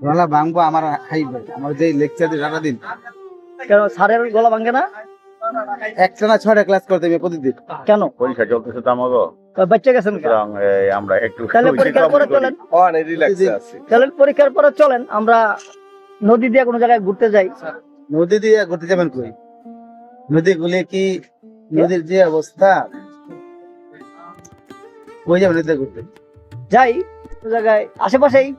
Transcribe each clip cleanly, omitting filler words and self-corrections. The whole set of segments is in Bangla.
গলা ভাঙবো আমার হাইবে আমার যে লেকচার দিই সারাদিন কেন স্যারের গলা ভাঙে না? একটা না 6টা ক্লাস করতে হবে প্রতিদিন। কেন? পরীক্ষা চলতেছে তো আমাকে, বাচ্চা গেছেন কেন? সুতরাং আমরা একটু তাহলে পরীক্ষার পরে চলেন, অনেক রিল্যাক্সে আছি। তাহলে পরীক্ষার পরে চলেন আমরা নদী দিয়ে কোনো জায়গায় ঘুরতে যাই। নদী দিয়ে ঘুরতে যাবেন কই? নদীগুলি কি নদীর যে অবস্থা ওই যাবেন নদীতে ঘুরতে? যাই কোনো জায়গায় আশেপাশেই।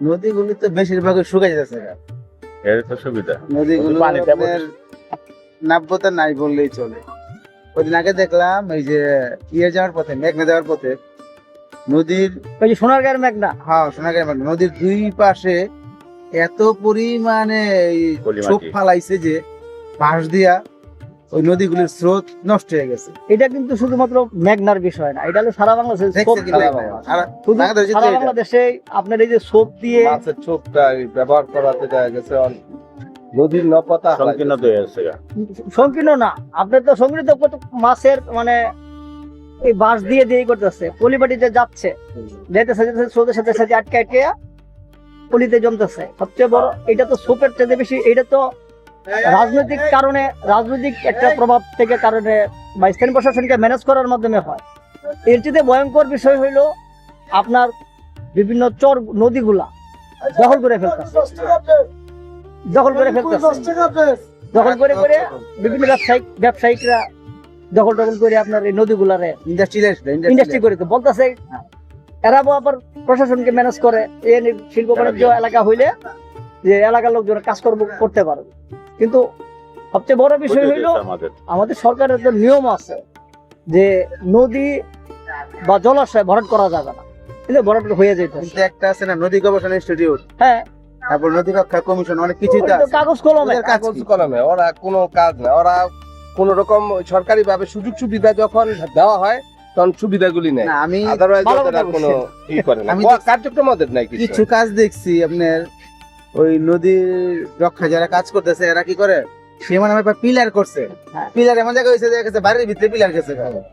নদীগুলি তো বেশিরভাগ শুকাই যাচ্ছে এর তো সুবিধা। নদীগুলো পানিতে আপনার নাব্যতা নাই বললেই চলে। ওইদিন আগে দেখলাম এই যে যাওয়ার পথে মেঘনা যাওয়ার পথে নদীর ওই যে সোনারগাঁয়ের মেঘনা, হ্যাঁ সোনাগাঁয়ের মেঘনা নদীর দুই পাশে এত পরিমাণে পলিমাটি। ছোপ ফালাইছে যে পাশ দিয়া ওই নদীগুলির স্রোত নষ্ট হয়ে গেছে। এটা কিন্তু শুধুমাত্র মেঘনার বিষয় না, এটা হলো সারা বাংলাদেশে দেখছে কি মেঘনা? শুধু বাংলাদেশে তো সারা এটা। বাংলাদেশে আপনার এই যে সোপ দিয়ে মাছের ছোপটা ব্যবহার করাতে দেখা গেছে নদীর নপাতা সংকীর্ণ তো হয়েছে গা। সংকীর্ণ না, আপনার তো সংকীর্ণ তো কত মাছের মানে এই বাঁশ দিয়ে দিয়ে করতেছে, পলিমাটিতে যাচ্ছে যেতেছে যেতেছে স্রোতের সাথে সাথে আটকে আটকে পলিতে জমতেছে। সবচেয়ে বড় এটা তো সোপের চেয়ে বেশি, এটা তো রাজনৈতিক কারণে, রাজনৈতিক একটা প্রভাব থেকে কারণে বা স্থানীয় প্রশাসনকে ম্যানেজ করার মাধ্যমে হয়। এর চেয়ে ভয়ঙ্কর বিষয় হইলো আপনার বিভিন্ন চর নদীগুলা দখল করে ফেলতেছে, দখল করে ফেলতেছে, দখল করে করে বিভিন্ন ব্যবসায়িকরা দখল করে আপনার এই নদীগুলারে ইন্ডাস্ট্রি করে বলতেছে। এরা আবার প্রশাসনকে ম্যানেজ করে, এই শিল্প বাণিজ্য এলাকা হইলে যে এলাকার লোকজন কাজ করতে পারবে। কিন্তু সবচেয়ে বড় বিষয় হইলো আমাদের সরকারের তো নিয়ম আছে যে নদী বা জলাশয় ভরাট করা যাবে না, কিন্তু ভরাট হয়ে যেত। কিন্তু একটা আছে না নদী গবেষণা ইনস্টিটিউট, হ্যাঁ, তারপর নদী রক্ষা কমিশন, অনেক কিছুই তো ওটা তো আছে। কাগজ কলমে। ওদের কাজ কাগজ কি? কলমে ওরা কোনো কাজ না, ওরা কোন রকম সরকারি ভাবে সুযোগ সুবিধা যখন দেওয়া হয় তখন সুবিধাগুলি নেয়, না আমি আদারওয়াইজ ভালো ওরা কথা কোনো ই করে না, আমি কার্যক্রম ওদের নাই কিছু। কিছু কাজ দেখছি আপনার ওই নদীর রক্ষা যারা কাজ করতেছে এরা কি করে সীমা নামে পিলার করছে। হ্যাঁ। পিলার এমন জায়গা হয়েছে দেখা গেছে বাড়ির ভিতরে পিলার গেছে,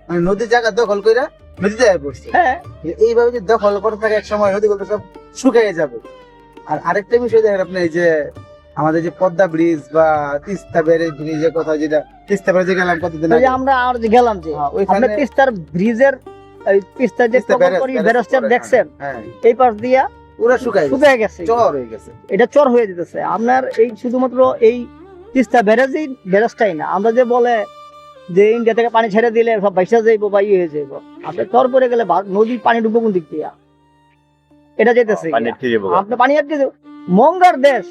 মানে নদীর জায়গা দখল করে নদীতে আয় পড়ছে। হ্যাঁ, এইভাবে যদি দখল করে থাকে এক সময় নদীগুলো সব শুকিয়ে যাবে। আর আরেকটা বিষয় দেখেন আপনি এই যে আমাদের যে পদ্মা ব্রিজ বা তিস্তা ব্রিজের কথা, যেটা তিস্তা ব্রিজে গেলাম কতদিন ওই যে আগে, আমরা আর যে গেলাম যে হ্যাঁ, ওইখানে আপনি তিস্তার ব্রিজের এই তিস্তার যে তিস্তা ব্যারাজটা দেখছেন, হ্যাঁ এই পাশ দিয়া পুরো শুকিয়ে গেছে, চর হয়ে গেছে। এটা চর হয়ে যেতেছে। আপনার এই শুধুমাত্র এই তিস্তা ব্যারাজটাই না, আমরা যে বলে যে ইন্ডিয়া থেকে পানি ছেড়ে দিলে সব ভাইসা যাইবো বা ইয়ে হয়ে যাইবো, আপনি চর পরে গেলে নদীর পানি ডুববো কোন দিক দিয়া? এটা যেতেছে আপনি পানি আটকে যাবে। মঙ্গার দেশ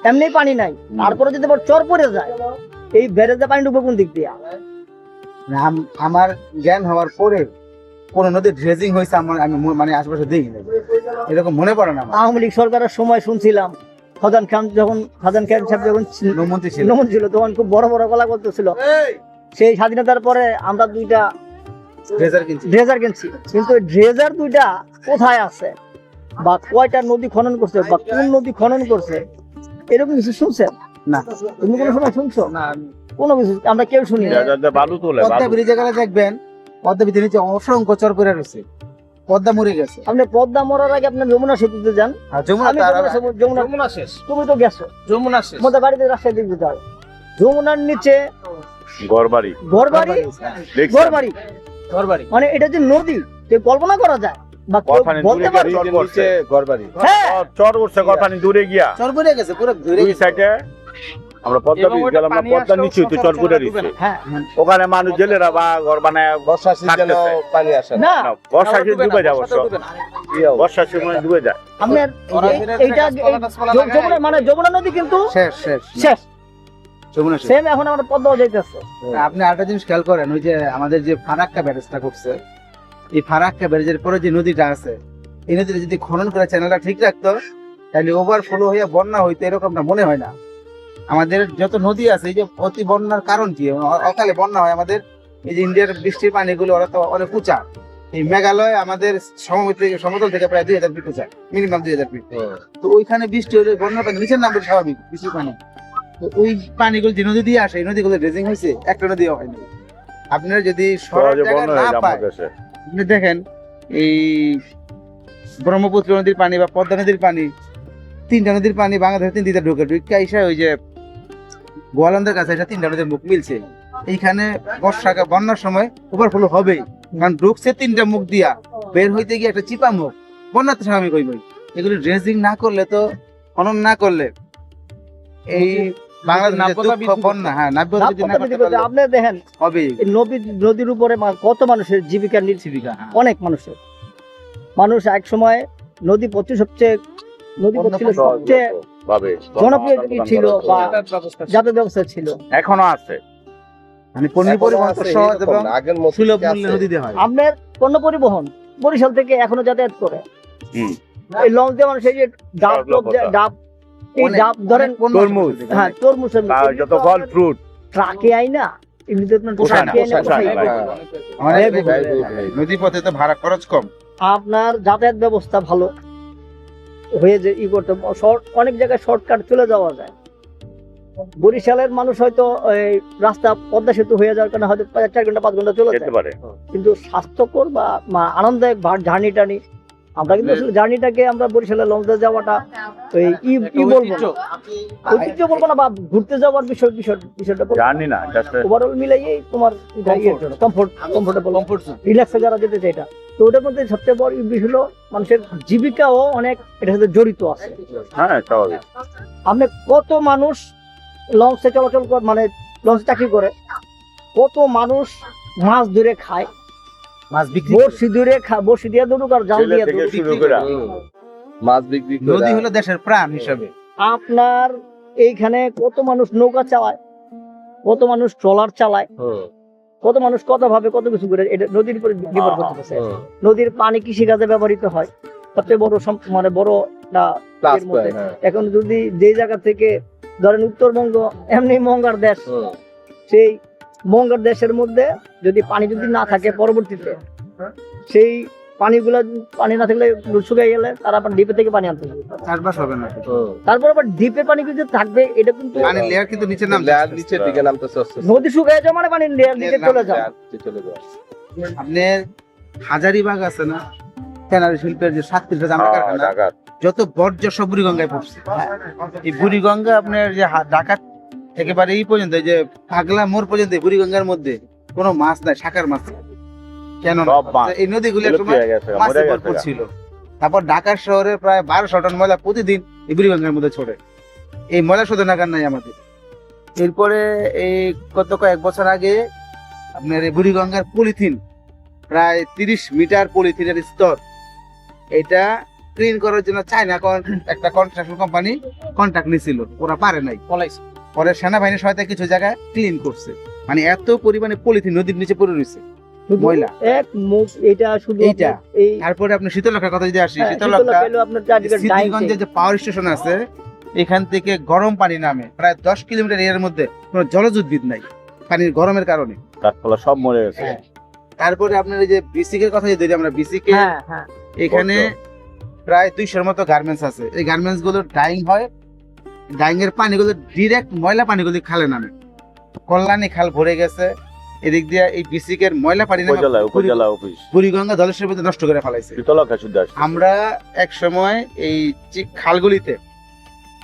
এমনি পানি নাই, তারপরে যদি আবার চর পরে যায় এই ব্যারেজে পানি ডুববো কোন দিক দিয়া? আমার জ্ঞান হওয়ার পরে কোন নদী ড্রেজিং হয়েছে আমার আমি মানে আশেপাশে দেখি না, এরকম মনে পড়ে না আমার। আওয়ামী লীগ সরকারের সময় শুনছিলাম খান সাহেব যখন নমন্ত্রী ছিল নমন ছিল তখন খুব বড় বড় গলা করতেছিল। সেই স্বাধীনতার পরে আমরা দুইটা ড্রেজার কিনছি। ড্রেজার কিনছি, কিন্তু ড্রেজার দুইটা কোথায় আছে বা কয়টা নদী খনন করছে বা কোন নদী খনন করছে এরকম কিছু শুনছেন? না তুমি কোনো সময় শুনছো? না কোনো কিছু আমরা কেউ শুনি না। বালু তোলে, পদ্মা ব্রিজে গেলে দেখবেন পদ্মা ব্রিজের নিচে অসংখ্য চর পড়ে রয়েছে, পদ্মা মরে গেছে। আপনি পদ্মা মরার আগে আপনি যমুনা সেতুতে যান। আর যমুনা আমি তার যমুনা শেষ, তুমি তো গেছো, যমুনা শেষ। আমাদের বাড়িতে রাস্তায় দিকে যাও, যমুনার নিচে ঘরবাড়ি ঘরবাড়ি, ঘরবাড়ি ঘরবাড়ি মানে এটা যে নদী যে কল্পনা করা যায় বা কেউ ওখানে বলতে দূরে পারে? চর করছে। ঘরবাড়ি হ্যাঁ, চর উঠছে, পানি দূরে গিয়া চর পড়ে গেছে পুরো ঘুরে দুই সাইডে। আমরা পদ্মা ব্রিজ গেলাম না, পদ্মার নিচে তো চর করে দিচ্ছে। হ্যাঁ, ওখানে মানুষ জেলেরা বা ঘর বানায় বর্ষা সিজনে পানি আসে না। না বর্ষা সিজন ডুবে যায়, বর্ষার সময় ডুবে যায়। আপনার এইটা যমুনা মানে যমুনা নদী কিন্তু শেষ শেষ শেষ, যমুনা শেষ। সেম এখন আমরা পদ্মাও যাইতেছে। আপনি আরেকটা জিনিস খেয়াল করেন, ওই যে আমাদের যে ফারাক্কা ব্যারেজটা করছে, এই ফারাক্কা ব্যারেজের পরে যে নদীটা আছে, এই নদীটা যদি খনন করে চ্যানেলটা ঠিক রাখতো তাহলে ওভারফ্লো হয়ে বন্যা হইতো এরকমটা মনে হয় না। আমাদের যত নদী আছে, এই যে অতি বন্যার কারণ কি, অকালে বন্যা হয় আমাদের। এই যে ইন্ডিয়ার বৃষ্টির পানিগুলো ওরা তো অনেক উঁচা, এই মেঘালয় আমাদের সমতল থেকে প্রায় 2000 ফিট উঁচা, মিনিমাম 2000 ফিট। তো ওইখানে বৃষ্টি হলে বন্যার পানি নিচের নামবে স্বাভাবিক, বৃষ্টির পানি। তো ওই পানিগুলো যে নদী দিয়ে আসে, এই নদীগুলো ড্রেজিং হয়েছে, একটা নদীও হয়নি। আপনারা যদি সরার সহজে জায়গা বন্যা না হয়ে যায় পায়, আমাদের দেশে। আপনি দেখেন এই ব্রহ্মপুত্র নদীর পানি বা পদ্মা নদীর পানি, তিনটা নদীর পানি বাংলাদেশের তিন দিকে ঢুকে এসে ওই যে গোয়ালন্দের কাছে এটা তিনটা নদীর মুখ মিলছে। এইখানে বন্যার সময় ওভারফ্লো হবেই, কারণ ঢুকছে তিনটা মুখ দিয়া, বের হইতে গিয়ে একটা চিপা মুখ, বন্যা তো স্বাভাবিক হইবই। এগুলো ড্রেসিং না করলে তো, খনন না করলে এই বাংলাদেশের বন্যা, হ্যাঁ নাব্যতা বৃদ্ধি না করতে পারলে আপনি দেখেন হবেই। এই নদীর উপরে কত মানুষের জীবিকা জীবিকা, হ্যাঁ। অনেক মানুষ এক সময় নদী পথে সবচেয়ে ভাবে জনপ্রিয় ছিল বা যাতায়াত ব্যবস্থা ছিল। এখনো আছে, মানে পণ্য পরিবহন তো সহজ এবং আগের মতো সুলভ কি মূল্যে আছে? নদীতে হয়। আপনার পণ্য পরিবহন বরিশাল থেকে এখনো যাতায়াত করে। হুম। এই লঞ্চ দিয়ে মানুষ এই যে ডাব ধরেন, তরমুজ, হ্যাঁ তরমুজ, যত ফল ফ্রুট ট্রাকে আই না, এমনিতে আপনার পোষায় না, ট্রাকে আইনা পোষায় না, পোষায় না। অনেক ব্যয়বহুল। নদী পথে তো ভাড়া খরচ কম। আপনার যাতায়াত ব্যবস্থা ভালো হয়ে যে করতে অনেক জায়গায় শর্টকাট চলে যাওয়া যায়। বরিশালের মানুষ হয়তো এই রাস্তা পদ্মা সেতু হয়ে যাওয়ার কারণে হয়তো 4 ঘন্টা 5 ঘন্টা চলে যেতে যায়, পারে। কিন্তু স্বাস্থ্যকর বা আনন্দদায়ক জার্নি টানি আমরা কিন্তু আসলে জার্নিটাকে আমরা বরিশালের লঞ্চে যাওয়াটা ওই কি বলবো না, ঐতিহ্য বলবো না, বা ঘুরতে যাওয়ার বিষয়টা জানি না, just ওভারঅল মিলাইয়েই তোমার কমফোর্টেবল রিল্যাক্সে যারা যেতে চাই এটা। তো ওটার মধ্যে সবচেয়ে বড় বিষয় হলো মানুষের জীবিকাও অনেক এটার সাথে জড়িত আছে। হ্যাঁ স্বাভাবিক। আপনি কত মানুষ লঞ্চে চলাচল মানে লঞ্চে চাকরি করে, কত মানুষ মাছ ধরে খায়, মাছ বিক্রি বড়শি দিয়ে ধরুক আর জাল ছেলে দিয়ে থেকে ধরুক। শুরু করে মাছ বিক্রি করে। নদী হলো দেশের প্রাণ হিসাবে। আপনার এইখানে কত মানুষ নৌকা চালায়, কত মানুষ ট্রলার চালায়, কত মানুষ কত ভাবে কত কিছু করে, এটা নদীর উপর নির্ভর করতেছে। নদীর পানি কৃষি কাজে ব্যবহৃত হয়, সবচেয়ে বড় মানে বড় একটা প্লাস এর মধ্যে। পয়েন্ট। এখন যদি যে জায়গা থেকে ধরেন উত্তরবঙ্গ এমনি মঙ্গার দেশ, সেই মঙ্গার দেশের মধ্যে যদি পানি যদি না থাকে পরবর্তীতে, সেই পানি না থাকলে শুকিয়ে গেলে তারা আবার ডিপে থেকে পানি আনতে হবে। চাষবাস হবে না, তারপর আবার ডিপের পানি কিন্তু থাকবে, এটা কিন্তু পানির লেয়ার কিন্তু নিচে নামছে। লেয়ার নিচের দিকে নামতেছে আস্তে আস্তে। নদী শুকিয়ে যাওয়া মানে পানির লেয়ার দিকে চলে যাওয়া। লেয়ার নিচে চলে যাওয়া। আপনার হাজারিবাগ আছে না, ট্যানারি শিল্পের যে 37টা জামা কারখানা, ঢাকা যত বর্জ্য সব বুড়িগঙ্গায় পড়ছে। এই বুড়িগঙ্গা আপনার যে ঢাকা একেবারে এই পর্যন্ত, এই যে পাগলা মোড় পর্যন্ত এই বুড়িগঙ্গার মধ্যে কোনো মাছ নাই, শাকার মাছ নাই। কেন না? সব মাছ। এই নদীগুলো বিলুপ্ত সময় হয়ে গেছে, মাছে মরে ভরপুর গেছে। ছিল। তারপর ঢাকার শহরে প্রায় 1200 টন ময়লা প্রতিদিন এই বুড়িগঙ্গার মধ্যে ছড়ে। এই ময়লা শোধনাগার নাই আমাদের। এরপরে এই গত কয়েক বছর আগে আপনার এই বুড়িগঙ্গার পলিথিন, প্রায় 30 মিটার পলিথিনের স্তর, এটা ক্লিন করার জন্য চায়না একটা কন্ট্রাকশন কোম্পানি কন্ট্রাক্ট নিছিল, ওরা পারে নাই, পরে সেনাবাহিনীর সহায়তায় কিছু জায়গায় ক্লিন করছে। মানে এত পরিমাণে পলিথিন নদীর নিচে পড়ে রয়েছে, ময়লা। এক মুখ এটা শুধু এইটা। এই তারপরে আপনি শীতলক্ষার কথা যদি আসি, হ্যাঁ, শীতলক্ষা শীতলক্ষা পেলেও আপনার চারদিকে সিদ্ধিরগঞ্জে যে পাওয়ার স্টেশন আছে, এখান থেকে গরম পানি নামে প্রায় 10 কিলোমিটার এর মধ্যে, কোনো জলজ উদ্ভিদ নাই পানির গরমের কারণে। কাঠফলা সব মরে গেছে। হ্যাঁ। তারপরে আপনার এই যে বিসিকের কথা যদি আমরা বিসিকে, হ্যাঁ হ্যাঁ এখানে প্রায় 200-র মতো গার্মেন্টস আছে। এই গার্মেন্টস গুলো ডাইং হয়, ডাইং এর পানিগুলো ডিরেক্ট ময়লা পানিগুলো খালে নামে। কল্যাণী খাল ভরে গেছে, এদিক দিয়ে এই বিসিকের ময়লা পানি নামে উপজেলা অফিস বুড়িগঙ্গা জলেশ্বরীর মধ্যে নষ্ট করে ফেলাইছে। শীতলক্ষা শুদ্ধ আসছে। আমরা এক সময় এই খালগুলিতে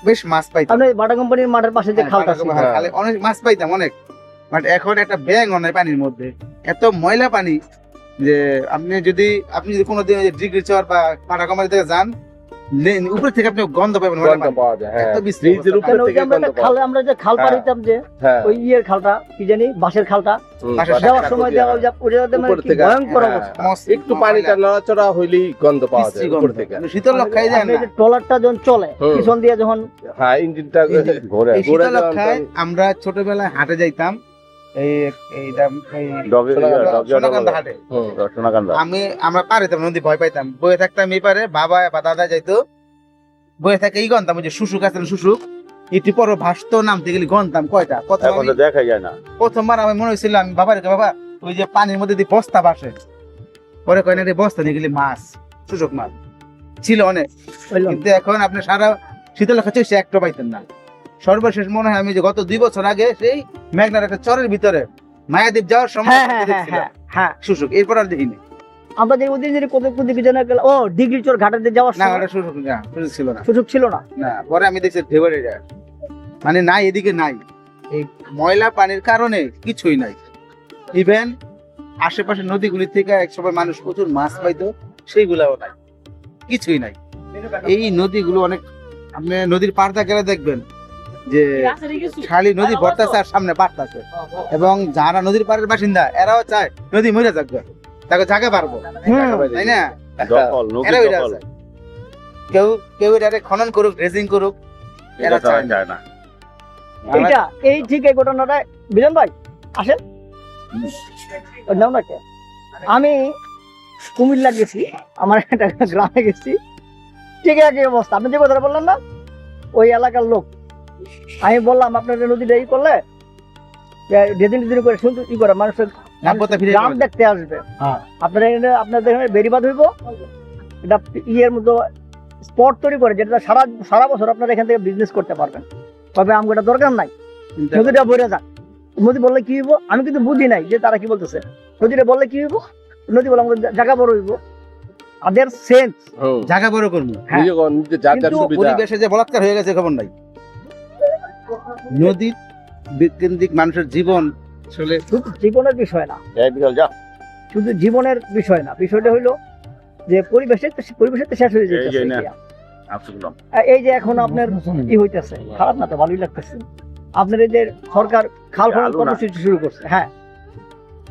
বেশ মাছ পাইতাম। আপনি বাটা কোম্পানির মাঠের পাশে যে খালটা ছিল, হ্যাঁ, খালে অনেক মাছ পাইতাম অনেক, বাট এখন একটা ব্যাঙ অনেক পানির মধ্যে, এত ময়লা পানি যে আপনি যদি কোনোদিন ডিগ্রি চর বা পাটা কোম্পানি থেকে যান, উপর থেকে আপনি গন্ধ পাবেন, ময়লা গন্ধ পানি। পাওয়া যায়, হ্যাঁ। এত বিশ্রী ফ্রিজের অবস্থা। উপর কেন ওই যে থেকে আমরা গন্ধ একটা পাওয়া আমরা যে খাল হ্যাঁ। পাড়িতাম যে হ্যাঁ। ওই ইয়ের খালটা কি জানি বাঁশের খালটা, বাঁশের যাওয়ার খালটা সময় খুঁজে দেওয়া ওইটাতে মানে উপর কি থেকে, ভয়ঙ্কর হ্যাঁ। অবস্থা। মস্ত একটু পানিটা নড়াচড়া হইলেই গন্ধ পাওয়া যায় বিশ্রী উপর গন্ধ। থেকে। আপনি শীতলক্ষায় যান আপনি না, এই যে ট্রলারটা যখন চলে হুম। পিছন দিয়ে যখন হ্যাঁ, ইঞ্জিনটা ঘোরে এই ঘুরে শীতলক্ষায় যাওয়ার আমরা ছোটবেলায় হাটে যাইতাম, এইটা এই ডগে সোনাকান্দা হাটে। সোনাকান্দা আমরা পারিতাম, নদী ভয় পাইতাম, বয়ে থাকতাম এই পারে, বাবা বা দাদা যাইতো, বয়ে থাকে এই গন্তাম, ওই যে শুশুক আছে না, শুশুক একটু পর ভাসতো, নামতে গেলে গন্তাম কয়টা। এখন তো দেখা যায় না। প্রথমবার আমি মনে হয়েছিল, আমি বাবার বাবা ওই যে পানির মধ্যে দিয়ে বস্তা ভাসে, পরে কয় না রে বস্তা নিয়ে গেলে মাছ, শুশুক মাছ ছিল অনেক। কিন্তু এখন আপনি সারা শীতলক্ষা চষে একটা পাইতেন না। সর্বশেষ মনে হয় আমি যে গত 2 বছর আগে সেই মেঘনার একটা চরের ভিতরে মায়াদ্বীপ যাওয়ার সময় হ্যাঁ হ্যাঁ হ্যাঁ হ্যাঁ হ্যাঁ শুশুক, এরপর আর দেখিনি। আমরা যে ওদিন যে কত দিকে জানা গেল, ও ডিগ্রি চোর ঘাটাতে যাওয়ার না সময় ওটা সুযোগ ছিল না। সুযোগ ছিল না। না পরে আমি দেখছি ফেভারে মানে নাই, এদিকে নাই, এই ময়লা পানির কারণে কিছুই নাই। ইভেন আশেপাশে নদীগুলি থেকে একসময় মানুষ প্রচুর মাছ পাইতো, সেইগুলাও নাই, কিছুই নাই। এই নদীগুলো অনেক, আপনি নদীর পাড়টা গেলে দেখবেন যে খালি নদী ভরতেছে আর সামনে বাড়তেছে, এবং যারা নদীর পাড়ের বাসিন্দা এরাও চায় নদী মরে থাকবে, তাকে জায়গা পারবো, তাই না? দখল, নদী এরাও এটা দখল। চায়। কেউ কেউ এটা খনন করুক, ড্রেজিং করুক, এটা এরা চায় চায় না। না। এইটা এই ঠিক এই ঘটনাটা বিজন ভাই আসেন ওর নাম না কে? আমি কুমিল্লা গেছি, আমার একটা গ্রামে গেছি, ঠিক একই অবস্থা। আপনি যে কথাটা বললেন না, ওই এলাকার লোক, আমি বললাম আপনাদের নদীটা ই করলে যেদিন করে শুনতে ই করে মানুষের নাব্যতা ফিরে গ্রাম পাওয়া যায়। দেখতে আসবে। হ্যাঁ। আপনারা এখানে আপনাদের এখানে বেরিবাদ হইব, এটা ইয়ের মতো স্পট তৈরি করে, যেটা সারা বছর আপনারা এখান থেকে বিজনেস করতে পারবেন। তবে আমাকে দরকার নাই, চিন্তা নদীটা বইরা যাক। নদী বললে কি হইব আমি কিন্তু বুঝি নাই যে তারা কি বলতেছে। নদীটা বললে কি হইব, নদী বলে আমাদের জায়গা বড় হইব, আদের সেন্স। জায়গা বড় করবো, হ্যাঁ। নিজে যার যার কিন্তু সুবিধা। পরিবেশে যে বলাৎকার হয়ে গেছে খবর নাই। নদী কেন্দ্রিক মানুষের জীবন আসলে শুধু জীবনের বিষয় না, এই বিশাল যা। শুধু জীবনের বিষয় না, বিষয়টা হইলো যে পরিবেশের তো শেষ হয়ে এই যে যেতেছে। না। আব্দুল্লাহ। এই যে এখন আপনার কি হইতেছে, খারাপ না তো, ভালোই লাগতেছে। আপনার এই যে সরকার খাল খনন চালু না। কর্মসূচি শুরু করছে, হ্যাঁ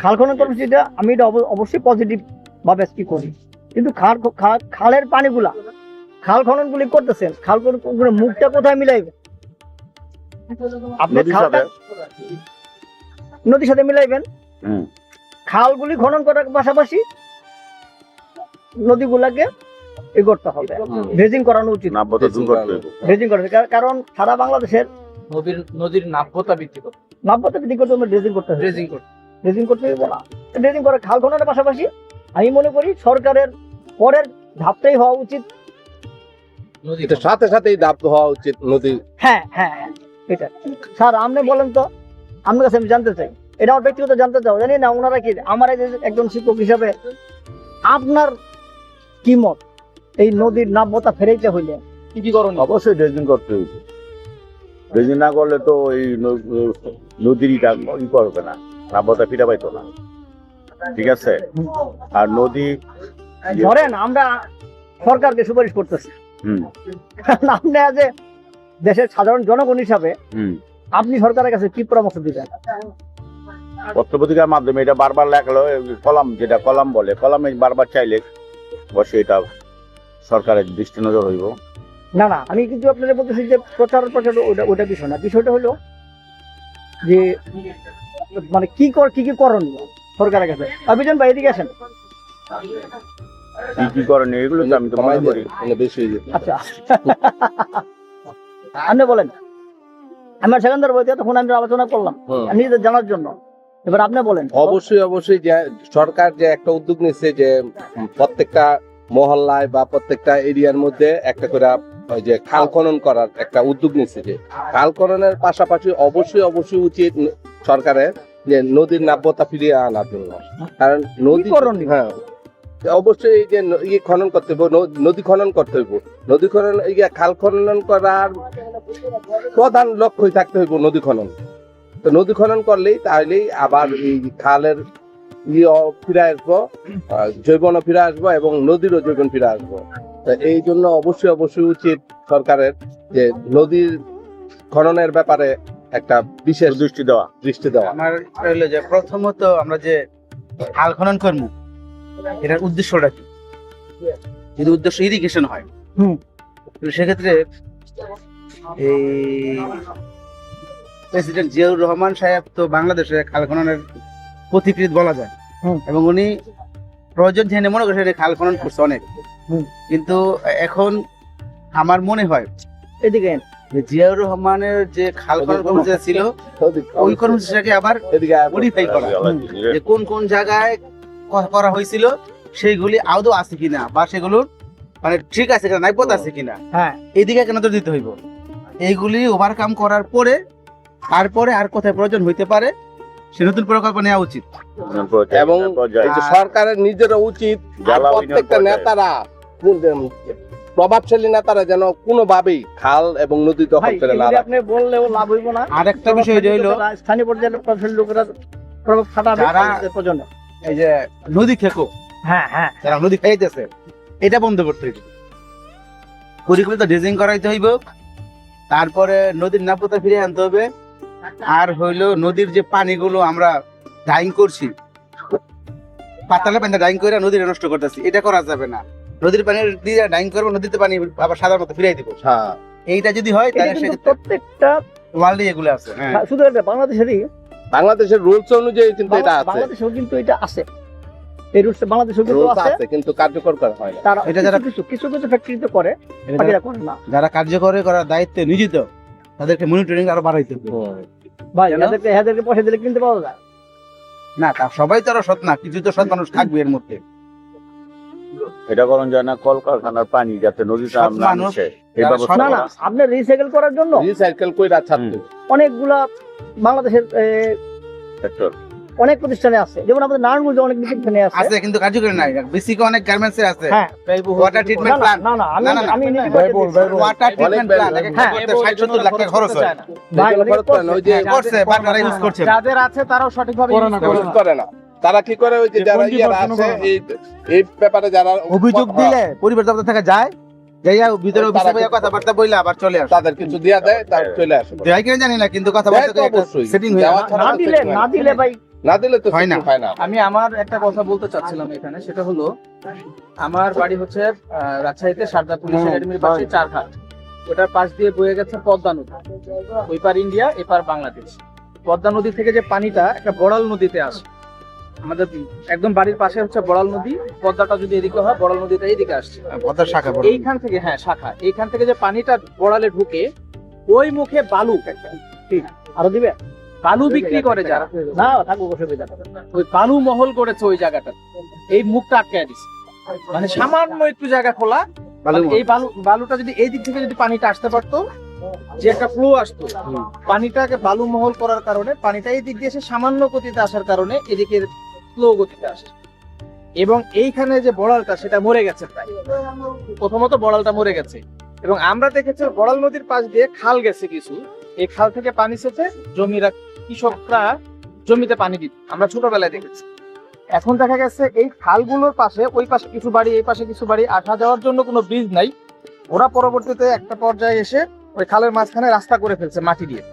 খাল খনন কর্মসূচিটা আমি এটা অবশ্যই পজিটিভ ভাবে কি করি, কিন্তু খালের পানিগুলা, খাল খনন গুলি করতেছেন, খাল খনন করে মুখটা কোথায় মিলাইবে? আপনি নদীর খালটা সাথে। নদীর সাথে মিলাইবেন, হুম। খালগুলি খনন করার পাশাপাশি নদীগুলাকে ই করতে হবে, ড্রেজিং করানো উচিত। নাব্যতা দূর করতে হবে। ড্রেজিং করতে হবে, কারণ সারা বাংলাদেশের নদীর নাব্যতা বৃদ্ধি করতে, নাব্যতা বৃদ্ধি করতে হবে, ড্রেজিং করতে হবে। ড্রেজিং করতে। ড্রেজিং করতে হবে না, ড্রেজিং করে খাল খননের পাশাপাশি আমি মনে করি সরকারের পরের ধাপটাই হওয়া উচিত। এটা সাথে সাথেই দাপ হওয়া উচিত নদী। হ্যাঁ হ্যাঁ হ্যাঁ, এটা স্যার আপনি বলেন তো, আপনার কাছে আমি জানতে চাই, এটা আমার ব্যক্তিগত জানতে চাও, জানি না ওনারা কি, আমার এই যে একজন শিক্ষক হিসাবে আপনার কি মত এই নদীর নাব্যতা ফেরাইতে হইলে কি কি করণীয়? অবশ্যই ড্রেজিং করতে হবে। ড্রেজিং না করলে তো এই নদীটা ই করবে না, নাব্যতা ফিরে পাইতো না। ঠিক আছে? আর নদী ধরেন আমরা সরকারকে সুপারিশ করতেছি, হুম কারণ আপনি যে দেশের সাধারণ জনগণ হিসাবে হুম আপনি সরকারের কাছে কি পরামর্শ দিবেন? পত্রপত্রিকার মাধ্যমে এটা বারবার লেখলো, কলাম যেটা কলাম বলে, কলামে বারবার চাইলে অবশ্যই এটা সরকারের দৃষ্টি নজর হইব। না না, আমি কিন্তু আপনাদের বলতেছি যে প্রচার ওটা বিষয় না, বিষয়টা হলো যে মানে কি কি করণীয় সরকারের কাছে। অভিযান ভাই এদিকে আসেন। কি কি করেন এগুলো তো আমি তো মনে করি বেশি হয়ে যেত। আচ্ছা আপনি বলেন, আমার সেখানকার বইতে তখন আমরা আলোচনা করলাম নিজেদের জানার জন্য, এবার আপনি বলেন। অবশ্যই যে সরকার যে একটা উদ্যোগ নিচ্ছে যে প্রত্যেকটা মহল্লায় বা প্রত্যেকটা এরিয়ার মধ্যে একটা করে ওই যে খাল খনন করার একটা উদ্যোগ নিচ্ছে, যে খাল খননের পাশাপাশি অবশ্যই উচিত সরকারের যে নদীর নাব্যতা ফিরিয়ে আনার জন্য। কারণ নদী, করণীয়? হ্যাঁ অবশ্যই এই যে খনন করতে হবে, নদী খনন করতে হইব। নদী খনন এই যে খাল খনন করার প্রধান লক্ষ্যই থাকতে হইব নদী খনন। তো নদী খনন করলেই তাহলেই আবার এই খালের ফিরে আসবো, জৈবন ফিরে আসবো এবং নদীরও জৈবন ফিরে আসবো। তো এই জন্য অবশ্যই উচিত সরকারের যে নদীর খননের ব্যাপারে একটা বিশেষ দৃষ্টি দেওয়া। আমার হইলো যে প্রথমত আমরা যে খাল খনন করবো, এটার উদ্দেশ্যটা কি? যদি উদ্দেশ্য ইরিগেশন হয়, তো সেক্ষেত্রে এই প্রেসিডেন্ট জিয়াউর রহমান সাহেব তো বাংলাদেশে খাল খননের পথিকৃৎ বলা যায়, এবং উনি প্রয়োজন জেনে মনে করছে এটা খাল খনন করছে অনেক। কিন্তু এখন আমার মনে হয় এদিকে যে জিয়াউর রহমানের যে খাল খনন কর্মসূচি ছিল, ওই কর্মসূচিটাকে আবার এদিকে মডিফাই করা, যে কোন জায়গায় করা হয়েছিল সেইগুলি আদৌ আছে কিনা, বা সেগুলোর মানে ঠিক আছে কিনা, নাইপথ আছে কিনা, হ্যাঁ এইদিকে কেন দিতে হইব। এইগুলি ওভারকাম করার পরে তারপরে আর কোথায় প্রয়োজন হইতে পারে সে নতুন প্রকল্প নেওয়া উচিত। এবং পর্যায়ে এই যে সরকারের নিজেরও উচিত আর জ্বালা ইউনিয়ন প্রত্যেকটা পর্যায়ে। নেতারা প্রভাবশালী নেতারা যেন কোনোভাবেই খাল এবং নদী দখল ভাই করে না এগুলি রাখে। আপনি বললেও লাভ হইব না। আর একটা বিষয় এটা হইলো স্থানীয় পর্যায়ের প্রশাসনের লোকেরা প্রভাব খাটাবে যারা- আমাদের প্রজন্মে। এই যে নদী খেকো হ্যাঁ হ্যাঁ যারা নদী খাইতেছে এটা বন্ধ করতে হইবে, পরিকল্পিত ড্রেজিং করাইতে হইব, তারপরে নদীর নাব্যতা ফিরে আনতে হবে। আর হইলো নদীর যে পানিগুলো আমরা ডাইং করছি, পাতালে পানি ডাইং করে নদীটা নষ্ট করতেছি, এটা করা যাবে না। নদীর পানি দিয়ে ডাইং করবো, নদীতে পানি আবার সাদার মতো ফিরাই দিব। হ্যাঁ এইটা যদি হয় এটা তাহলে কিন্তু সেক্ষেত্রে প্রত্যেকটা ওয়ার্ল্ডে এগুলো আছে। হ্যাঁ শুধু এটা বাংলাদেশেরই বাংলাদেশের রুলস অনুযায়ী কিন্তু এটা আছে, বাংলাদেশেও কিন্তু এটা আছে, এই রুলস বাংলাদেশেও কিন্তু রুলস আছে। আছে কিন্তু কার্যকর করা হয় না। তারা এটা যারা- কিছু কিছু কিছু ফ্যাক্টরিতে করে, এটা বাকিরা করে না। যারা কার্যকরী করার দায়িত্বে নিয়োজিত তাদেরকে মনিটরিং আরো বাড়াইতে হবে। ভাই কেন? এদেরকে পয়সা দিলে কিনতে পাওয়া যায়। না তা সবাই তো আরো সৎ না, কিছু তো সৎ মানুষ থাকবে এর মধ্যে। এটা করণ যায় না কলকারখানার পানি যাতে নদীতে সব না মানুষ মিশে এই যারা ব্যবস্থা না না করা। আপনি রিসাইকেল করার জন্য রিসাইকেল কইরা ছাড়তে অনেকগুলা বাংলাদেশের সেক্টর অনেক প্রতিষ্ঠানে আছে, যেমন আমাদের নারায়ণগঞ্জে অনেক প্রতিষ্ঠানে আছে। আছে কিন্তু কার্যকরী নাই। বেসিক অনেক গার্মেন্টস এর আছে, হ্যাঁ ওয়াটার ট্রিটমেন্ট না, প্ল্যান্ট, না না আমি না, না, না, আমি নিজে ব্যয়বহুল, করতে দিচ্ছি। ওয়াটার ট্রিটমেন্ট অনেক প্ল্যান্ট হ্যাঁ, 60-70 লাখ টাকা খরচ হয়। ভাই, যেগুলো অনেকে খরচ করে না, ওই যে করছে। করছে বাট তারা ইউজ করছে না। যাদের আছে তারাও সঠিকভাবে use করে ইউজ না। করে না। তারা কি করে ওই যে যারা ইয়ারা আছে এই ব্যাপারে যারা অভিযোগ দিলে পরিবার দপ্তর থেকে যায়, যাইয়া ভিতরে তারা অফিসে বইয়া কিন্তু- কথাবার্তা বইলা আবার চলে আসে। তাদের কিছু দিয়া দেয় তার চলে আসে। দেয় কিনা জানি না, কিন্তু কথাবার্তা দেয় তো অবশ্যই। সেটিং হয়ে দেওয়া যায়। ছাড়া না তো দিলে setting না হয় না। দিলে ভাই না দিলে তো হয় না। setting হয় না। আমি আমার একটা কথা বলতে চাচ্ছিলাম এখানে, সেটা হলো আমার বাড়ি হচ্ছে রাজশাহীতে সারদা পুলিশ একাডেমির পাশে চারঘাট, ওটার পাশ দিয়ে বয়ে গেছে পদ্মা নদী, ওই পার ইন্ডিয়া এপার বাংলাদেশ। পদ্মা নদী থেকে যে পানিটা একটা বড়াল নদীতে আসে, আমাদের একদম বাড়ির পাশে হচ্ছে বড়াল নদী, পদ্মাটা যদি এদিকে হয় বড়াল নদীটা এইদিকে আসছে। পদ্মার শাখা বড়। এইখান থেকে, হ্যাঁ শাখা, এইখান থেকে যে পানিটা বড়ালে ঢুকে ওই মুখে বালু, আরো দিবে বালু বিক্রি করে যারা, না থাকবো অসুবিধা নেই। ওই বালু মহল করেছে ওই জায়গাটা, এই মুখটা আটকায় দিছে। মানে সামান্য একটু জায়গা খোলা, বালু মানে এই বালুটা যদি এই দিক থেকে যদি পানিটা আসতে পারতো, যে একটা ফ্লো আসতো, পানিটাকে বালু মহল করার কারণে পানিটা এই দিক দিয়ে এসে সামান্য গতিতে আসার কারণে এদিকে স্লো গতিতে আসে। এবং এইখানে যে বড়ালটা সেটা মরে গেছে প্রায়, প্রথমত বড়ালটা মরে গেছে। এবং আমরা দেখেছি বড়াল নদীর পাশ দিয়ে খাল গেছে কিছু, এই খাল থেকে পানি সেচে জমিরা, কৃষকরা জমিতে পানি দিত, আমরা ছোটবেলায় দেখেছি। এখন দেখা গেছে এই খালগুলোর পাশে, ওই পাশে কিছু বাড়ি, এই পাশে কিছু বাড়ি, আসা যাওয়ার জন্য কোনো ব্রিজ নাই। ওরা পরবর্তীতে একটা পর্যায়ে এসে ওই খালের মাঝখানে রাস্তা করে ফেলছে মাটি দিয়ে।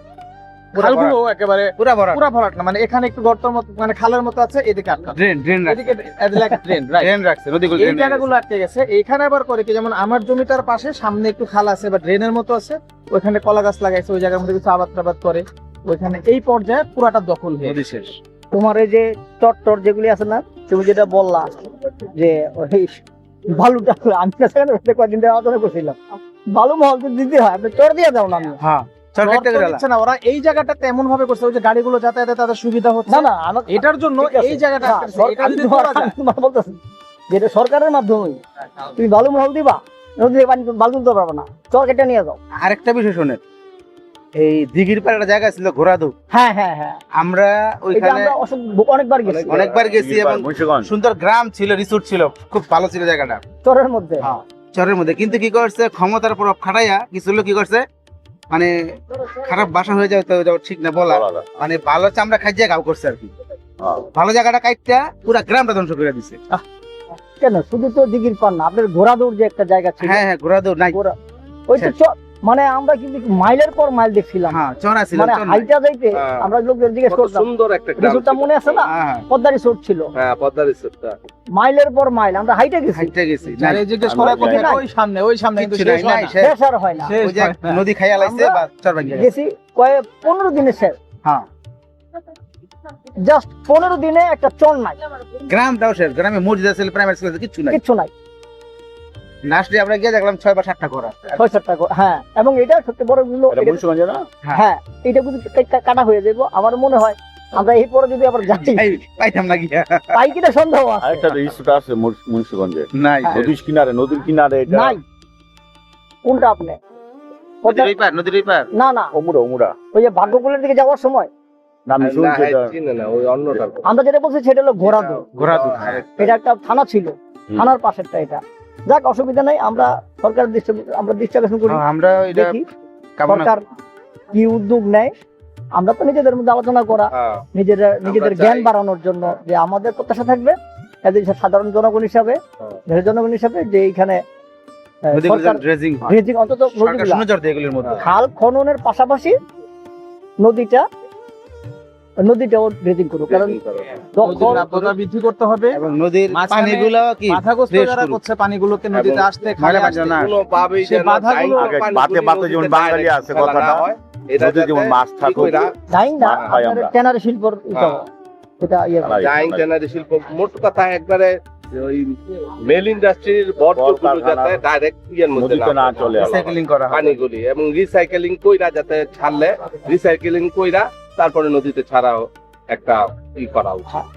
খালগুলো একেবারে পুরা ভরা পুরা ভরাট না, মানে এখানে একটু গর্তের মতো, মানে খালের মতো আছে, এদিকে আটকা, ড্রেন ড্রেন এদিকে ড্রেন, রাইট, ড্রেন রাখছে, নদীগুলো এই ড্রেন জায়গাগুলো আটকে গেছে। এইখানে আবার করে কি, যেমন আমার জমিটার পাশে সামনে একটু খাল আছে বা ড্রেনের মতো আছে, ওইখানে কলা গাছ লাগাইছে, ওই জায়গার মধ্যে কিছু আবাদ টাবাদ করে, ওইখানে এই পর্যায়ে পুরাটা দখল হয়ে নদী শেষ। তোমার এই যে চট যেগুলি আছে না, তুমি যেটা বললা যে ওই বালুটা, আমি না সেখানে কয়েকদিন ধরে আলোচনা করছিলাম, বালু মহল যদি দিতে হয় আপনি চর দিয়ে দাও না। আমি হ্যাঁ সরকার গর্ত দিচ্ছে না, ওরা এই জায়গাটাতে এমন ভাবে করছে ওই যে গাড়িগুলো যাতায়াতে তাদের সুবিধা হচ্ছে। না না আমার এটার জন্য ঠিক আছে। এই জায়গাটা না, আটকাচ্ছে। সর- এটা আমি যদি তোমার- করা যায়, আমি তোমার বলতেছি যেটা সরকারের মাধ্যমে তুমি বালু মহল দিবা, নদী থেকে পানি বালু তুলতে পারবে না, চর কেটে নিয়ে যাও। আরেকটা বিষয় শোনেন, এই দিঘির পাড়ে একটা জায়গা ছিল ঘোড়াদৌ, হ্যাঁ হ্যাঁ হ্যাঁ, আমরা এটা ওইখানে আমরা অনেকবার গেছি অনেকবার গেছি এবং মুন্সিগঞ্জ সুন্দর গ্রাম ছিল, রিসোর্ট ছিল, খুব ভালো ছিল জায়গাটা চরের মধ্যে। চরের মধ্যে। কিন্তু কি করছে, ক্ষমতার প্রভাব খাটাইয়া কিছু লোক কি করছে, মানে খারাপ বাসা হয়ে যাবে তো এটা ঠিক না বলা, আলাদা। মানে ভালো চামড়া খাইয়া গাও করছে আর কি, হ্যাঁ। ভালো জায়গাটা কাইটটা পুরা গ্রামটা ধ্বংস করে দিছে। কেন শুধু তো দিঘির পান না, আপনার ঘোড়াদৌড় যে একটা জায়গা ছিল, হ্যাঁ হ্যাঁ ঘোড়াদৌ নাই, ঘোড়া ওই তো মানে আমরা কিন্তু মাইলের পর মাইল দেখছিলাম, হ্যাঁ চড়া ছিল, মানে চর নাই। হাইটা যাইতে হ্যাঁ। আমরা লোকদের জিজ্ঞেস কত করতাম, সুন্দর একটা গ্রাম রিসোর্টটা ছিল। মনে আছে না, হ্যাঁ পদ্মা রিসোর্ট ছিল, হ্যাঁ পদ্মা রিসোর্টটা। মাইলের পর মাইল আমরা হাইটে গেছি, হাইটটা গেছি নাই, যারা জিজ্ঞেস করা আমরা কোথায়, নাই। ওই সামনে কিন্তু কিচ্ছু শেষ নাই, হয় নাই, না। শেষ। শেষ আর হয় না। শেষ ওই যে হয় না। নদী খাইয়া লাইছে আমরা বা চর ভাঙিয়া গেছে। গেছি 15 দিনে শেষ, হ্যাঁ জাস্ট 15 দিনে একটা চর নাই, গ্রামটাও শেষ, গ্রামে মসজিদ আছে, প্রাইমারি স্কুল আছে, কিচ্ছু নাই। কিচ্ছু নাই, লাস্টে আমরা গিয়ে দেখলাম 6 বা 7টা ঘোড়া। 6-7 টাকা। হ্যাঁ, এবং এটা সত্যি বড় গুলো, এটা মুন্সিগঞ্জে না হ্যাঁ এটা যদি কাটা হয়ে যাবো, আমার মনে হয় আমরা এই পরে যদি আবার যাই পাইতাম না গিয়া, পাই কিনা সন্দেহ আছে। আরেকটা রিসোর্ট আছে মুন্সিগঞ্জে, নাই নদীর কিনারে এটা নাই, কোনটা আপনি? নদীর ওই পার, নদীর ওই পার। না না, ওমুরা ওই যে ভাগ্যকুলের দিকে যাওয়ার সময় না আমি না, শুনছি হ্যাঁ, তো। চিনে না, ওই অন্যটা। আমরা যেটা বলছি সেটা হলো ঘোরাদু, ঘোরা দুধ এটা একটা থানা ছিল, থানার পাশেরটা এটা। যাক, অসুবিধা নাই, আমরা সরকারের দৃষ্টি আকর্ষণ করি, আমরা এটা দেখি কামনা সরকার কি উদ্যোগ নেয়। আমরা তো নিজেদের মধ্যে আলোচনা করা, হ্যাঁ, নিজেদের চাই। জ্ঞান বাড়ানোর জন্য, যে আমাদের প্রত্যাশা থাকবে এদের সাধারণ জনগণ হিসাবে, হ্যাঁ। দেশের জনগণ হিসাবে, যে এইখানে নদীগুলো সরকার ড্রেজিং হয় ড্রেজিং অন্তত সরকার নদীগুলা নজর দেয় এগুলোর মধ্যে খাল খননের পাশাপাশি নদীটাও ড্রেজিং করুক, কারণ যখন নদীর নাব্যতা বৃদ্ধি করতে হবে, এবং নদীর মাঝখানে পানিগুলো কি বাধাগ্রস্ত fresh যারা করুক। করছে পানিগুলোকে নদীতে এবং আসতে, খালে ময়লা আসতে, আবর্জনা কোনোভাবেই সে যেন বাধাগুলো ডাইরেক্ট আগে পানিগুলি বাতে বাতে যেমন নদীতে বাঙালি direct আছে ফেলা কথাটা, না হয়, এটা নদী যেমন যাতে মাছ কি থাকুক। কইরা যাই না হয় আমরা। ট্যানারি শিল্পর এটা ইয়ে হয়। ডাইং ট্যানারি শিল্প, মোট কথা একবারে ওই মেল ইন্ডাস্ট্রির বর্জ্যগুলো কলকারখানা যাতে ডাইরেক্ট ইয়ের মধ্যে নদীতে না চলে আসে। রিসাইকেলিং করা হয় পানিগুলি, এবং রিসাইকেলিং কইরা যাতে ছাড়লে রিসাইকেলিং কইরা তারপরে নদীতে ছাড়াও একটা ই করা উচিত। হ্যাঁ,